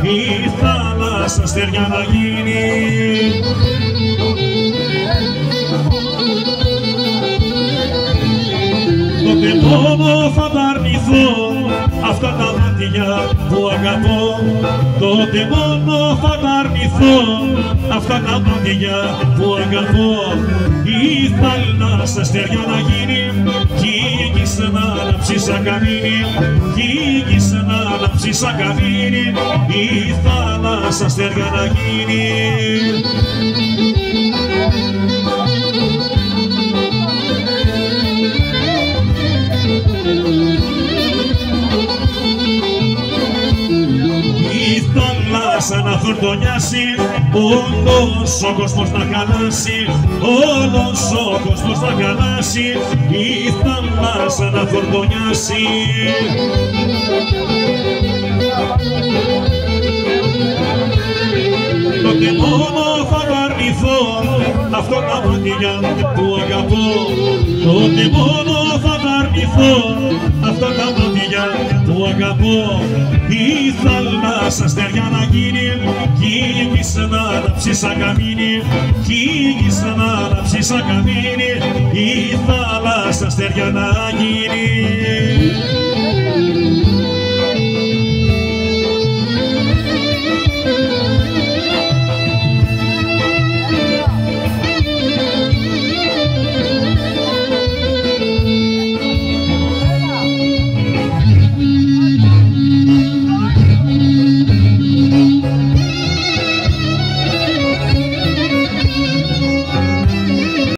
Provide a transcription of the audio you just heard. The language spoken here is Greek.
η θάλασσα αστέρια να γίνει. Τότε μόνο θα τα αρνηθώ αυτά τα μάτια που αγαπώ. Τότε μόνο θα τα αρνηθώ αυτά τα μάτια που αγαπώ. Η θάλασσα αστέρια να γίνει κι η γης να ανάψει σαν καμίνι. Κι η γης να ανάψει σαν καμίνι. Η θάλασσα αστέρια να γίνει. Σαν να φορτωνιάσει, όλος ο κόσμος να χαλάσει, όλος ο κόσμος να χαλάσει, η θάλασσα να φορτωνιάσει. Τότε μόνο θα το αρνηθώ αυτό τα μάτια που αγαπώ. Τότε μόνο θα το αρνηθώ αυτά τα μάτια που αγαπώ. Η θάλασσα αστέρια να γίνει κι η γης να ανάψει σαν καμίνι. Κι η γης να ανάψει σαν καμίνι. Η θάλασσα αστέρια να γίνει.